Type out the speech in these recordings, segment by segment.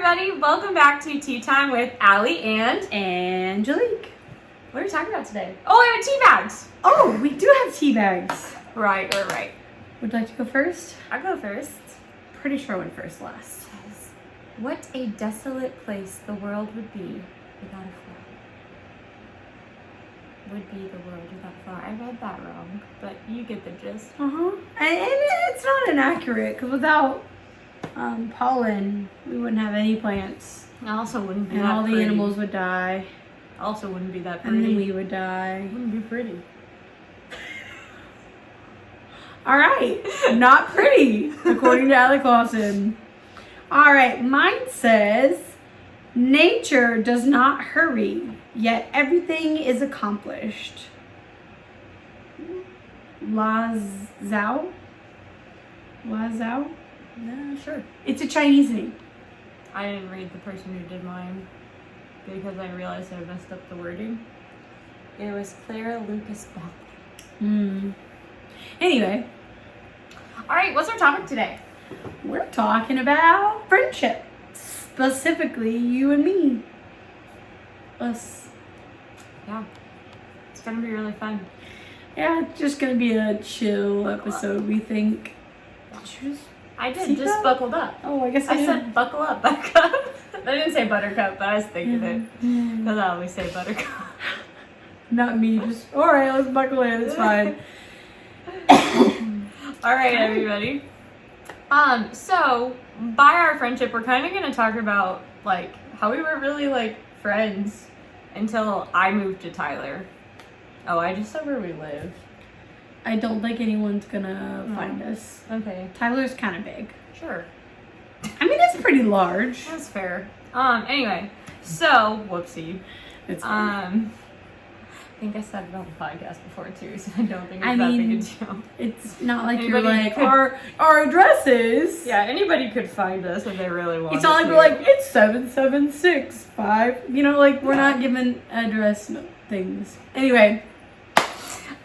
everybody. Welcome back to Tea Time with Allie and Angelique. What are we talking about today? Oh, we have tea bags. Oh, we do have tea bags. Right. Would you like to go first? I'll go first. Pretty sure I went first last. What a desolate place the world would be without a flower. Would be the world without a flower. I read that wrong, but you get the gist. And it's not inaccurate because without pollen, we wouldn't have any plants. It also wouldn't be and that all pretty. the animals would die. Also wouldn't be that pretty. And then we would die. It wouldn't be pretty. All right, not pretty, according to Allie Clausen. All right, mine says, nature does not hurry, yet everything is accomplished. Lazao? No, sure. It's a Chinese name. I didn't read the person who did mine because I realized I messed up the wording. It was Clara Lucas Bell. Anyway. All right, what's our topic today? We're talking about friendship. Specifically, you and me. Us. Yeah. It's going to be really fun. Yeah, it's just going to be a chill episode, we think. I did, just buckled up. Oh, I guess I said buckle up, buttercup. I didn't say buttercup, but I was thinking it. Because I always say buttercup. Not me, just, all right, let's buckle in, it's fine. All right, everybody. So, by our friendship, we're kind of going to talk about, like, how we were really, like, friends until I moved to Tyler. Oh, I just said where we live. I don't think anyone's gonna find us. Okay. Tyler's kind of big. Sure. I mean, it's pretty large. That's fair. Anyway, so, whoopsie. It's I think I said it on the podcast before too, so I don't think it's that big a deal. It's not like Anybody you're like, could- our addresses. Yeah, anybody could find us if they really wanted It's not like to. we're like, it's 7765. You know, like, we're not giving address things. Anyway,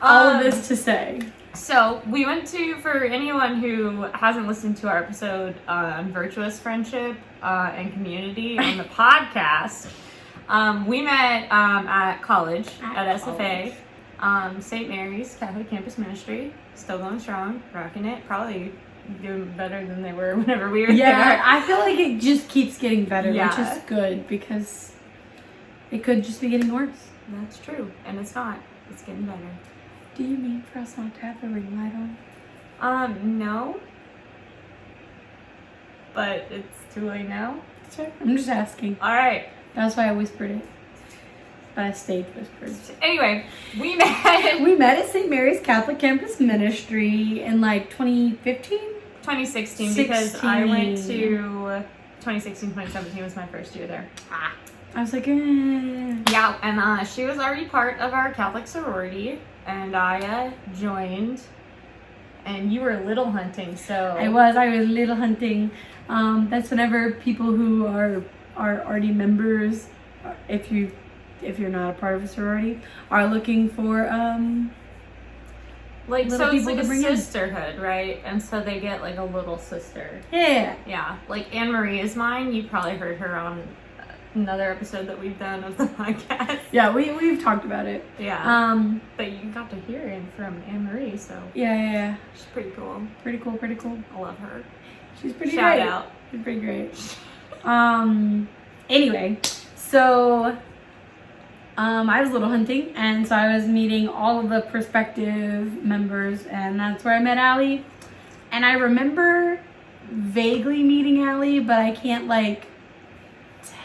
all of this to say. So, we went to, for anyone who hasn't listened to our episode on virtuous friendship and community on the podcast, we met at college, at SFA, St. Mary's Catholic Campus Ministry, still going strong, rocking it, probably doing better than they were whenever we were there. Yeah, I feel like it just keeps getting better, Yeah. which is good because it could just be getting worse. That's true, and it's not. It's getting better. Do you mean for us not to have the ring light on? No. But it's too late now. That's right. I'm just asking. All right. That's why I whispered it. But I stayed whispered. Anyway, we met. We met at St. Mary's Catholic Campus Ministry in like 2015? 2016, because I went to 2016, 2017 was my first year there. I was like, Yeah, and she was already part of our Catholic sorority, and I joined, and you were little hunting, so... I was little hunting. That's whenever people who are already members, if you're not a part of a sorority, are looking for like, little so it's people like to a bring in. sisterhood, right? And so they get like a little sister. Yeah. Yeah, like Anne Marie is mine. You probably heard her on another episode that we've done of the podcast. Yeah, we've talked about it. Yeah. But you got to hear it from Anne Marie, so Yeah. she's pretty cool. Pretty cool. I love her. She's pretty Shout great. out. She's pretty great. Anyway, so I was little hunting, and so I was meeting all of the prospective members, and that's where I met Allie. And I remember vaguely meeting Allie, but I can't like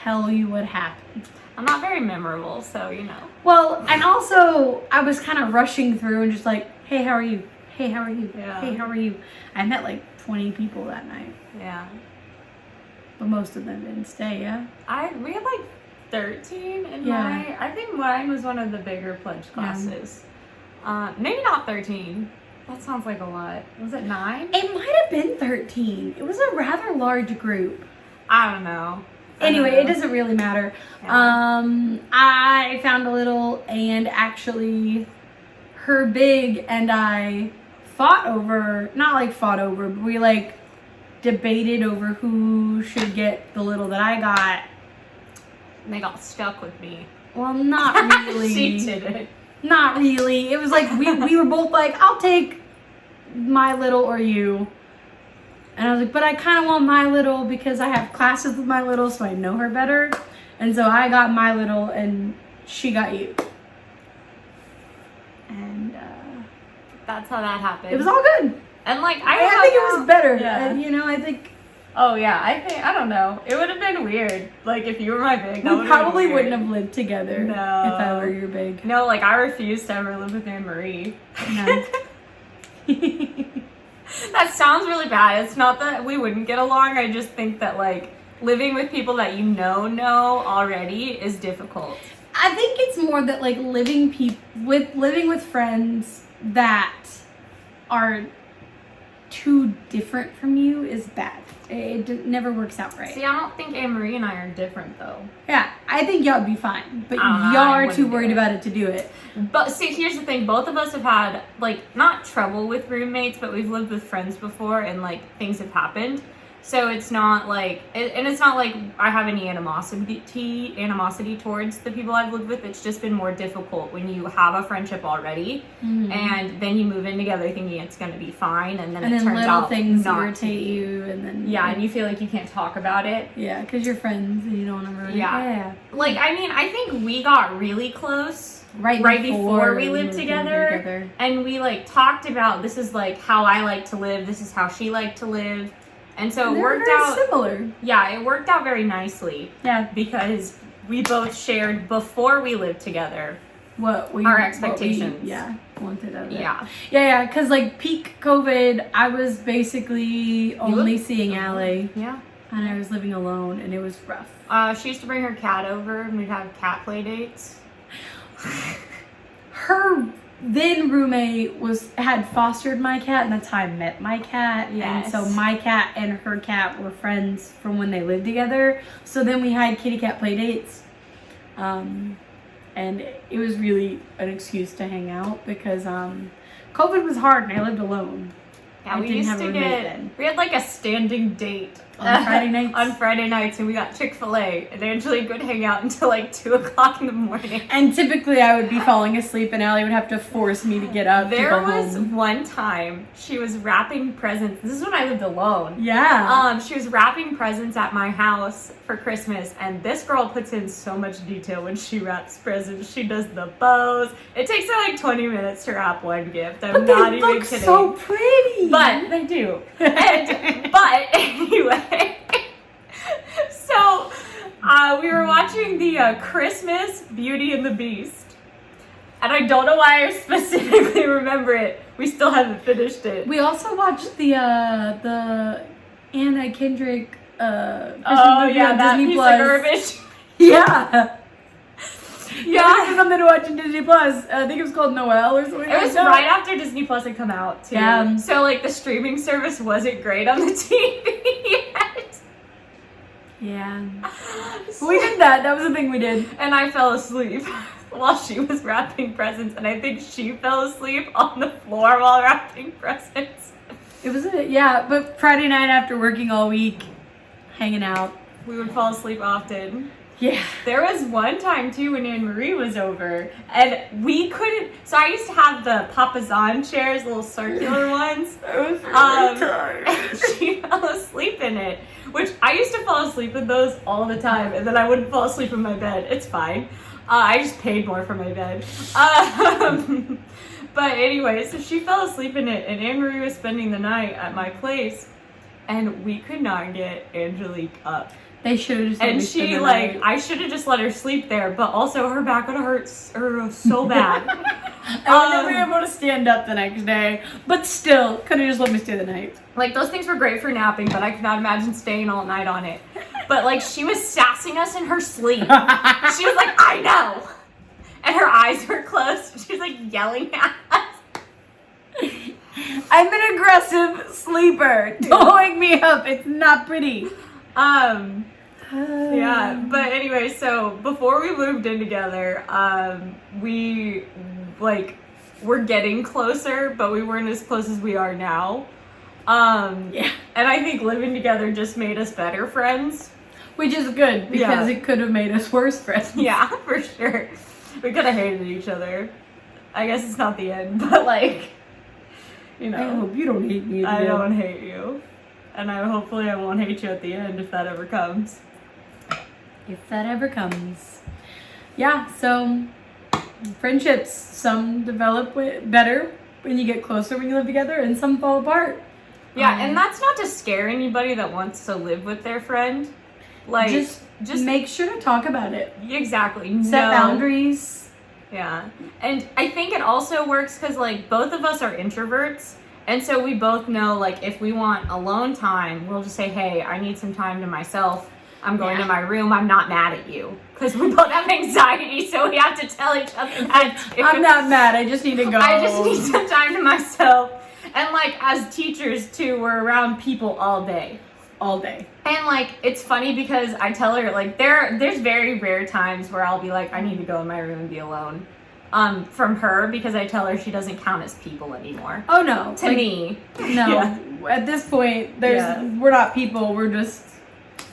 tell you what happened. I'm not very memorable, so you know. Well, and also I was kind of rushing through and just like, hey, how are you? Hey, how are you? Yeah. Hey, how are you? I met like 20 people that night, Yeah. but most of them didn't stay. Yeah. We had like 13 in Yeah. my... I think mine was one of the bigger pledge classes. Maybe not 13. That sounds like a lot. Was it 9? It might have been 13. It was a rather large group. I don't know. Anyway, it doesn't really matter. Yeah. I found a little, and actually her big and I fought over, not like fought over, but we like debated over who should get the little that I got. And they got stuck with me. Well, not really. She did it. Not really. It was like we were both like, I'll take my little or you. And I was like, but I kind of want my little because I have classes with my little, so I know her better. And so I got my little and she got you. And that's how that happened. it was all good. And like I think it was better. Yeah. And, I think Oh yeah, I don't know. It would have been weird. Like if you were my big, we probably wouldn't have lived together No. if I were your big. No, like I refuse to ever live with Anne Marie. No. That sounds really bad. It's not that we wouldn't get along. I just think that like living with people that you know already is difficult. I think it's more that like living with friends that are too different from you is bad. It never works out right. See, I don't think Anne Marie and I are different though. Yeah, I think y'all would be fine, but I y'all are wouldn't too do worried it. about it to do it. But see, here's the thing. Both of us have had, like, not trouble with roommates, but we've lived with friends before and, like, things have happened. So it's not like, and it's not like I have any animosity towards the people I've lived with. It's just been more difficult when you have a friendship already and then you move in together thinking it's going to be fine. And then it turns little out things not irritate you and then... Yeah, and you feel like you can't talk about it. Yeah, because you're friends and you don't want to ruin it. Yeah. Like, I mean, I think we got really close Right before we lived together. And we, like, talked about this is, like, how I like to live. This is how she liked to live. And so it worked out. Similar. Yeah, it worked out very nicely. Yeah. Because we both shared before we lived together our expectations. Wanted of it. Yeah. Yeah, because like peak COVID, I was basically only seeing Allie. Yeah. And I was living alone, and it was rough. She used to bring her cat over, and we'd have cat play dates. Her then roommate had fostered my cat, and that's how I met my cat. Yes. And so my cat and her cat were friends from when they lived together. So then we had kitty cat play dates. And it was really an excuse to hang out because COVID was hard and I lived alone. Yeah, I we didn't used have a to roommate get, then. we had like a standing date. On Friday nights? On Friday nights, and we got Chick-fil-A, and Angelique would hang out until like 2 o'clock in the morning. And typically I would be falling asleep and Allie would have to force me to get up There to go was home. one time she was wrapping presents. This is when I lived alone. Yeah. She was wrapping presents at my house for Christmas, and this girl puts in so much detail when she wraps presents. She does the bows. It takes her like 20 minutes to wrap one gift. I'm But not they even look kidding. so pretty. But they do. But anyway, so we were watching the Christmas Beauty and the Beast, and I don't know why I specifically remember it. We still haven't finished it. We also watched the Anna Kendrick Oh yeah, that Disney piece Plus. of garbage. Yeah. Yeah. There's something to watch on Disney Plus. I think it was called Noelle or something. It was like that. right after Disney Plus had come out too. Yeah. So like the streaming service wasn't great on the TV yet. Yeah. We did that. That was the thing we did. And I fell asleep while she was wrapping presents, and I think she fell asleep on the floor while wrapping presents. It was but Friday night after working all week, hanging out. We would fall asleep often. Yeah. There was one time too when Anne Marie was over, and we couldn't. So I used to have the Papazan chairs, little circular ones. I was really tired. And she fell asleep in it, which I used to fall asleep in those all the time, and then I wouldn't fall asleep in my bed. It's fine. I just paid more for my bed. But anyway, so she fell asleep in it, and Anne Marie was spending the night at my place, and we could not get Angelique up. They should have just let And me spend she, the like, night. I should have just let her sleep there, but also her back would have hurt her so bad. I would never be able to stand up the next day, but still, could have just let me stay the night. Like, those things were great for napping, but I could not imagine staying all night on it. But, like, she was sassing us in her sleep. She was like, I know. And her eyes were closed. She was, like, yelling at us. I'm an aggressive sleeper. Don't wake me up. It's not pretty. Yeah, but anyway, so before we moved in together, we, like, were getting closer, but we weren't as close as we are now. Yeah. And I think living together just made us better friends. Which is good, because Yeah. it could have made us worse friends. Yeah, for sure. We could have hated each other. I guess it's not the end, but like, you know. I hope you don't hate me. I don't hate you. And hopefully I won't hate you at the end if that ever comes. If that ever comes. Yeah, so friendships, some develop better when you get closer when you live together, and some fall apart. Yeah, and that's not to scare anybody that wants to live with their friend. Like, just make sure to talk about it. Exactly. Set boundaries. Yeah. And I think it also works because, like, both of us are introverts. And so we both know, like, if we want alone time, we'll just say, hey, I need some time to myself. I'm going to my room. I'm not mad at you. Because we both have anxiety, so we have to tell each other that. I'm not mad. I just need to go. I just need some time to myself. And, like, as teachers, too, we're around people all day. All day. And, like, it's funny because I tell her, like, there's very rare times where I'll be like, I need to go in my room and be alone. From her, because I tell her she doesn't count as people anymore. Oh, no. To me. No. Yeah. At this point, we're not people. We're just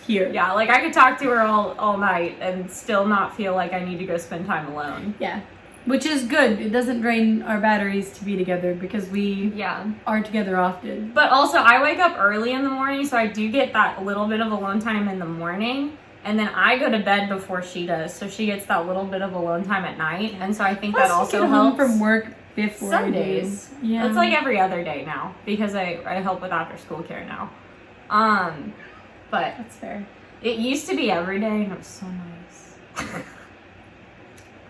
here. Yeah, like, I could talk to her all night and still not feel like I need to go spend time alone. Yeah. Which is good. It doesn't drain our batteries to be together because we are together often. But also, I wake up early in the morning, so I do get that little bit of alone time in the morning. And then I go to bed before she does, so she gets that little bit of alone time at night. And so I think that also get helps. home from work before Some I do. days. Yeah. It's like every other day now, because I help with after school care now. But That's fair. it used to be every day, and it was so nice.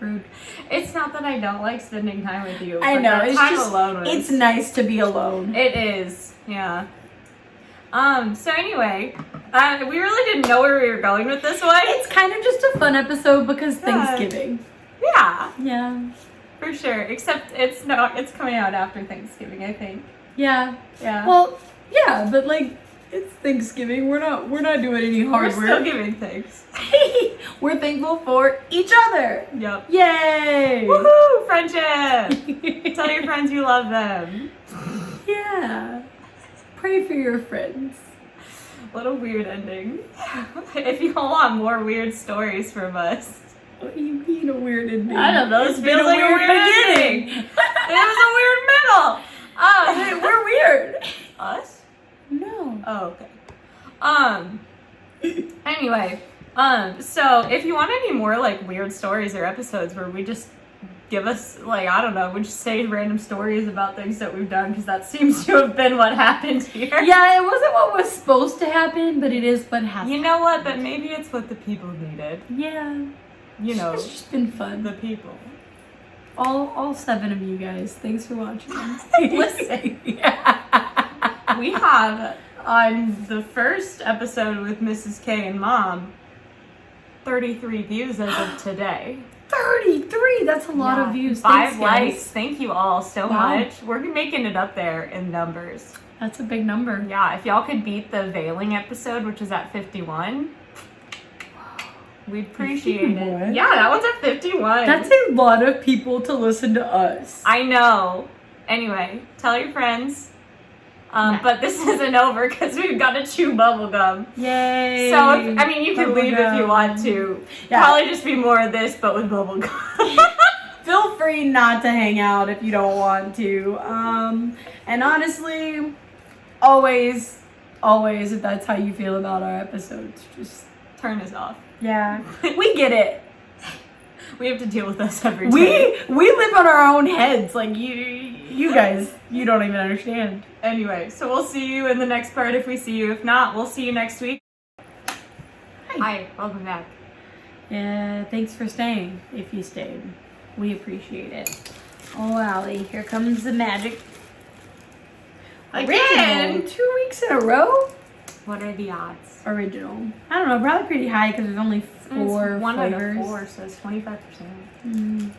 Rude. It's not that I don't like spending time with you. I but know. that It's time just alone was, it's nice to be alone. It is, yeah. So anyway, we really didn't know where we were going with this one. It's kind of just a fun episode because Yeah. Thanksgiving. Yeah, Yeah. for sure. Except it's coming out after Thanksgiving, I think. Yeah. Yeah. Well, yeah, but like it's Thanksgiving. We're not doing any hard we're work. still giving thanks. We're thankful for each other. Yep. Yay! Woohoo! Friendship! Tell your friends you love them. Yeah. Pray for your friends. What a weird ending. If you all want more weird stories from us. What do you mean a weird ending? I don't know. This It's been feels like a weird beginning. ending. It was a weird middle. Oh, We're weird. us? No. Oh, okay. Anyway, so if you want any more like weird stories or episodes where we just give us like, I don't know, we just say random stories about things that we've done, because that seems to have been what happened here. Yeah, it wasn't what was supposed to happen, but it is what happened. You know what? But maybe it's what the people needed. Yeah. You know, It's just been fun. the people. All 7 of you guys, thanks for watching. Listen. We have, on the first episode with Mrs. K and Mom, 33 views as of today. 33! That's a lot of views. 5 Thanks, likes. guys. Thank you all so Wow. much. We're making it up there in numbers. That's a big number. Yeah, if y'all could beat the Veiling episode, which is at 51, we'd appreciate 51? it. Yeah, that one's at 51. That's a lot of people to listen to us. I know. Anyway, tell your friends. But this isn't over because we've got to chew bubble gum. Yay! So, you can leave if you want to. Yeah. Probably just be more of this, but with bubble gum. Feel free not to hang out if you don't want to. And honestly, always, if that's how you feel about our episodes, just Turn us off. yeah, we get it. We have to deal with us every day. We live on our own heads. Like you guys, you don't even understand. Anyway, so we'll see you in the next part if we see you. If not, we'll see you next week. Hi, welcome back. Yeah, thanks for staying. If you stayed, we appreciate it. Oh, Allie, here comes the magic. Again? Original. 2 weeks in a row. What are the odds? Original. I don't know, probably pretty high because there's only 4 It's 1 out flavors. of 4, so it's 25%.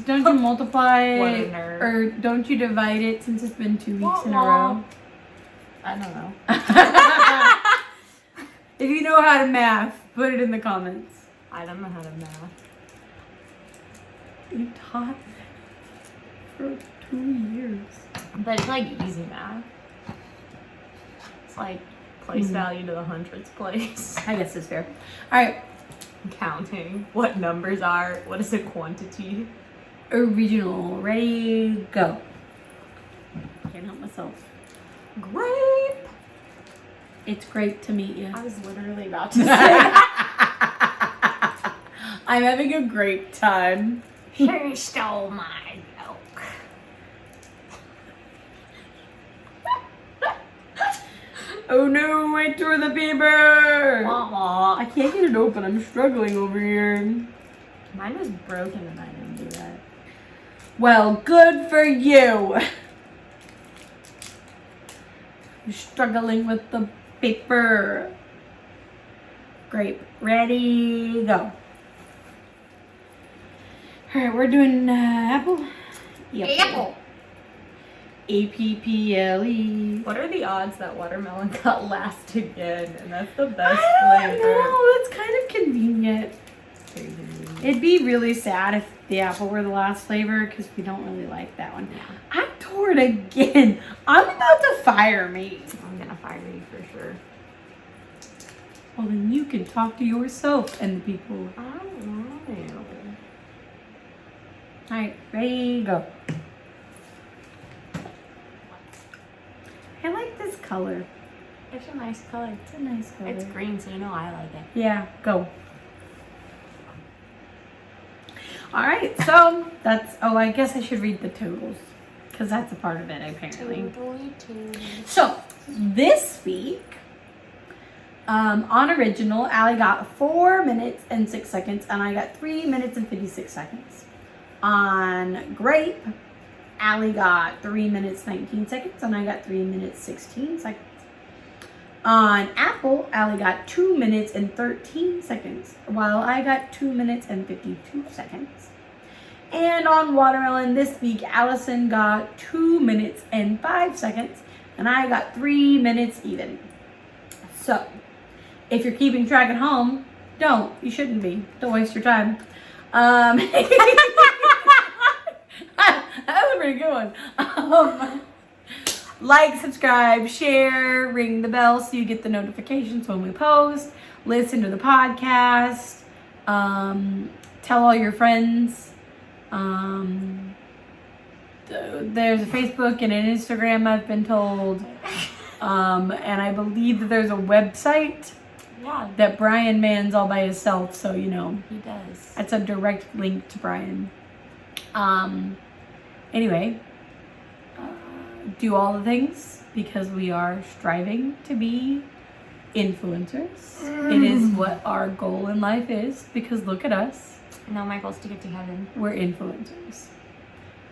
Don't you multiply What a nerd. or don't you divide it since it's been 2 weeks in a row? I don't know. If you know how to math, put it in the comments. I don't know how to math. You taught for 2 years. But it's like easy math. It's like place value to the hundredths place. I guess it's fair. All right. Counting what numbers are. What is a quantity? Original. Ready, go. Can't help myself. Grape. It's great to meet you. I was literally about to say. I'm having a great time. She stole my joke. Oh no, I tore the paper. Wah-wah. I can't get it open. I'm struggling over here. Mine was broken and I didn't do that. Well, good for you. I'm struggling with the paper. Grape. Ready, go. Alright, we're doing apple. Yep. Apple. A-P-P-L-E. What are the odds that watermelon got last again? And that's the best I don't flavor. know. It's kind of convenient. It'd be really sad if the apple were the last flavor because we don't really like that one. Yeah. I tore it again. I'm about to fire me. I'm gonna fire you for sure. Well, then you can talk to yourself and the people. I don't know. All right, ready, go. I like this color. It's a nice color. It's a nice color. It's green, so you know I like it. Yeah, go. All right, so that's, oh, I guess I should read the totals because that's a part of it apparently. So this week, on original, Allie got 4 minutes and 6 seconds, and I got 3 minutes and 56 seconds. On grape, Allie got 3 minutes 19 seconds, and I got 3 minutes 16 seconds. On apple, Allie got 2 minutes and 13 seconds, while I got 2 minutes and 52 seconds. And on watermelon this week, Allison got 2 minutes and 5 seconds, and I got 3 minutes even. So, if you're keeping track at home, don't. You shouldn't be. Don't waste your time. That was a pretty good one. Like, subscribe, share, ring the bell so you get the notifications when we post. Listen to the podcast. Tell all your friends. There's a Facebook and an Instagram, I've been told. And I believe that there's a website that Brian mans all by himself, so you know. He does. That's a direct link to Brian. Anyway, do all the things because we are striving to be influencers. It is what our goal in life is because look at us. No, my goal is to get to heaven. We're influencers.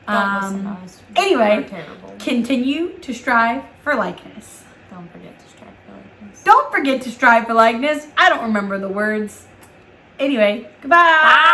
Don't listen to us. Anyway, We're terrible. continue to strive for likeness. Don't forget to strive for likeness. Don't forget to strive for likeness. I don't remember the words. Anyway, goodbye. Bye.